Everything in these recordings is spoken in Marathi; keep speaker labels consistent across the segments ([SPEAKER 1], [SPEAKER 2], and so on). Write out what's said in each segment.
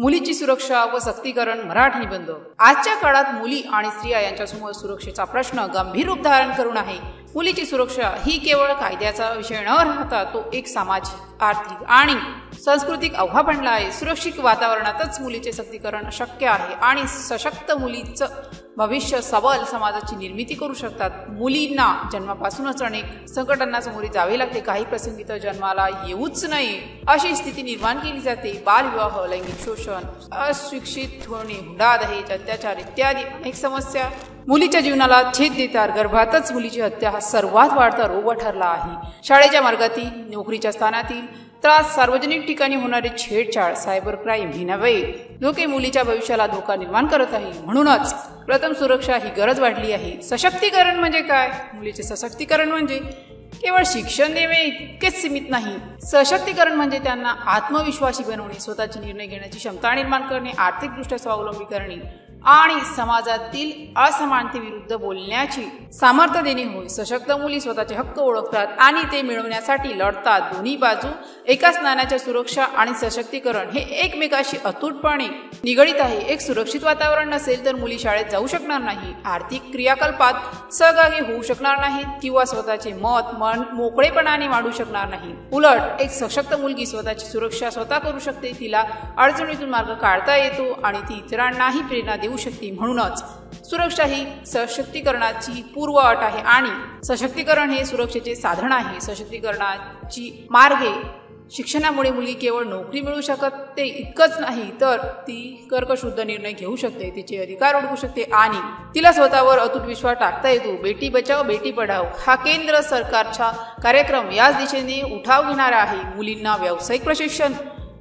[SPEAKER 1] मुलीची सुरक्षा व सक्तीकरण मराठी निबंध। आजच्या काळात मुली आणि स्त्रिया यांच्यासमोर सुरक्षेचा प्रश्न गंभीर रूप धारण करून आहे। मुलीची सुरक्षा ही केवळ कायद्याचा विषय न राहता तो एक सामाजिक, आर्थिक आणि सांस्कृतिक आव्हान बनला आहे। सुरक्षित वातावरणातच मुलीचे सक्तीकरण शक्य आहे आणि सशक्त मुलीचं भविष्य सबल समाजाची निर्मिती करू शकतात। मुलींना जन्मापासूनच अनेक संकटांना सामोरे जावे लागते। काही प्रसंगी तर जन्माला येऊच नये अशी स्थिती निर्माण केली जाते। बालविवाह, लैंगिक शोषण, अशिक्षित होणे, हुंडा, दहेज, अत्याचार इत्यादी अनेक समस्या मुलीच्या जीवनाला छेद देतात। गर्भातच मुलीची हत्या हा सर्वात वाढता रोग ठरला आहे। शाळेच्या मार्गातील, नोकरीच्या स्थानातील त्रास, सार्वजनिक ठिकाणी होणारे छेडछाड, सायबर क्राईम ही नव्हे धोके मुलीच्या भविष्याला धोका निर्माण करत आहे। म्हणूनच प्रथम सुरक्षा ही गरज वाढली आहे। सशक्तीकरण म्हणजे काय? मुलीचे सशक्तीकरण म्हणजे केवळ शिक्षण देणे इतकेच सीमित नाही। सशक्तीकरण म्हणजे त्यांना आत्मविश्वासी बनवणे, स्वतःचे निर्णय घेण्याची क्षमता निर्माण करणे, आर्थिकदृष्ट्या स्वावलंबी करणे आणि समाजातील असमानतेविरुद्ध बोलण्याची सामर्थ्य देणे होय। सशक्त मुली स्वतःचे हक्क ओळखतात आणि ते मिळवण्यासाठी लढतात। दोन्ही बाजू एकाच नाण्याच्या सुरक्षा आणि सशक्तीकरण हे एकमेकाशी अतूटपणे निगडित आहे। एक सुरक्षित वातावरण नसेल तर मुली शाळेत जाऊ शकणार नाही, आर्थिक क्रियाकल्पात सहभागी होऊ शकणार नाहीत किंवा स्वतःचे मत मोकळेपणाने मांडू शकणार नाही। उलट एक सशक्त मुलगी स्वतःची सुरक्षा स्वतः करू शकते, तिला अडचणीतून मार्ग काढता येतो आणि ती इतरांनाही प्रेरणा देऊ शकते। म्हणूनच सुरक्षा ही सशक्तीकरणाची पूर्व अट आहे आणि सशक्तीकरण हे सुरक्षेचे साधन आहे। सशक्तीकरणाची मार्गे शिक्षणामुळे मुलगी केवळ नोकरी मिळू शकते इतकंच नाही तर ती कर्कशुद्ध निर्णय घेऊ शकते, तिचे अधिकार ओळखू शकते आणि तिला स्वतःवर अतूट विश्वास टाकता येतो। बेटी बचाओ बेटी पढाओ हा केंद्र सरकारचा कार्यक्रम याच दिशेने उठाव घेणारा आहे। मुलींना व्यावसायिक प्रशिक्षण,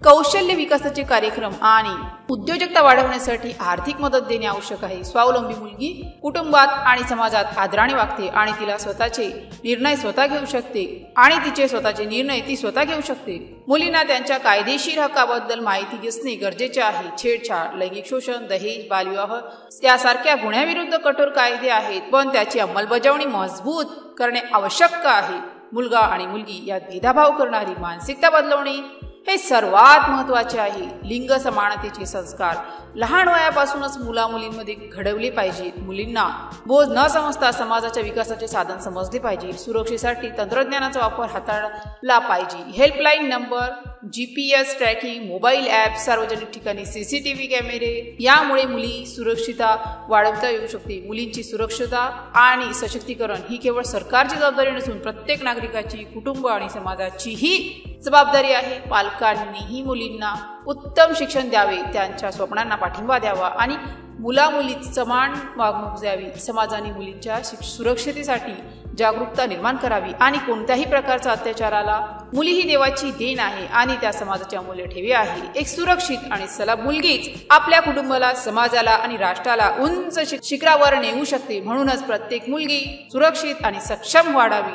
[SPEAKER 1] कौशल्य विकासाचे कार्यक्रम आणि उद्योजकता वाढवण्यासाठी आर्थिक मदत देणे आवश्यक आहे। स्वावलंबी मुलगी कुटुंबात आणि समाजात आदराने वागते आणि तिला स्वतःचे निर्णय स्वतः घेऊ शकते आणि तिचे स्वतःचे निर्णय ती स्वतः घेऊ शकते। मुलींना त्यांच्या कायदेशीर हक्काबद्दल माहिती असणे गरजेचे आहे। छेडछाड, लैंगिक शोषण, दहेज, बालविवाह यासारख्या गुन्ह्यांविरुद्ध कठोर कायदे आहेत, पण त्याची अंमलबजावणी मजबूत करणे आवश्यक आहे। मुलगा आणि मुलगी यात भेदभाव करणारी मानसिकता बदलवणे हे सर्वात महत्त्वाचे आहे। लिंग समानतेचे संस्कार लहान वयापासूनच मुलामुलींमध्ये घडवले पाहिजेत। मुलींना बोज न समजता समाजाच्या विकासाचे साधन समजले पाहिजे। सुरक्षेसाठी तंत्रज्ञानाचा वापर हाताळला पाहिजे। Helpline number, GPS tracking, mobile app, सार्वजनिक ठिकाणी CCTV कॅमेरे यामुळे मुली सुरक्षितता वाढवता येऊ शकते। मुलींची सुरक्षता आणि सशक्तीकरण ही केवळ सरकारची जबाबदारी नसून प्रत्येक नागरिकाची, कुटुंब आणि समाजाचीही जबाबदारी आहे। पालकांनीही मुलींना उत्तम शिक्षण द्यावे, त्यांच्या स्वप्नांना पाठिंबा द्यावा आणि मुला-मुलीत समान वागणूक द्यावी। समाजाने मुलींच्या सुरक्षतेसाठी जागरूकता निर्माण करावी आणि कोणत्याही प्रकारच्या अत्याचाराला मुली ही देवाची देण आहे आणि त्या समाजाचे अमूल्य ठेवे आहे। एक सुरक्षित आणि सलाम मुलगीच आपल्या कुटुंबाला, समाजाला आणि राष्ट्राला उंच शिखरावर नेऊ शकते। म्हणूनच प्रत्येक मुलगी सुरक्षित आणि सक्षम वाढावी,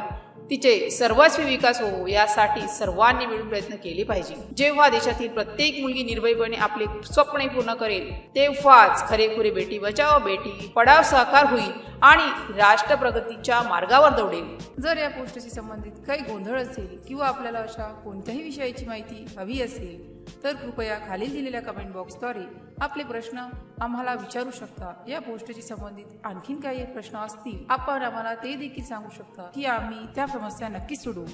[SPEAKER 1] तिचे सर्वस्वी विकास हो यासाठी सर्वांनी मिळून प्रयत्न केले पाहिजे। जेव्हा देशातील प्रत्येक मुलगी निर्भयपणे आपले स्वप्ने पूर्ण करेल तेव्हाच खरेखुरे बेटी बचाओ बेटी पढाओ साकार होईल आणि राष्ट्र प्रगतीच्या मार्गावर दौडेल। जर या पोस्टशी संबंधित काही गोंधळ असेल किंवा आपल्याला अशा कोणत्याही विषयाची माहिती हवी असेल तर कृपया खालील दिलेल्या कमेंट बॉक्सद्वारे आपले प्रश्न आम्हाला विचारू शकता। या पोस्टशी संबंधित आणखीन काही प्रश्न असतील आपण आम्हाला ते देखील सांगू शकता की आम्ही त्या समस्या नक्कीच सोडवू।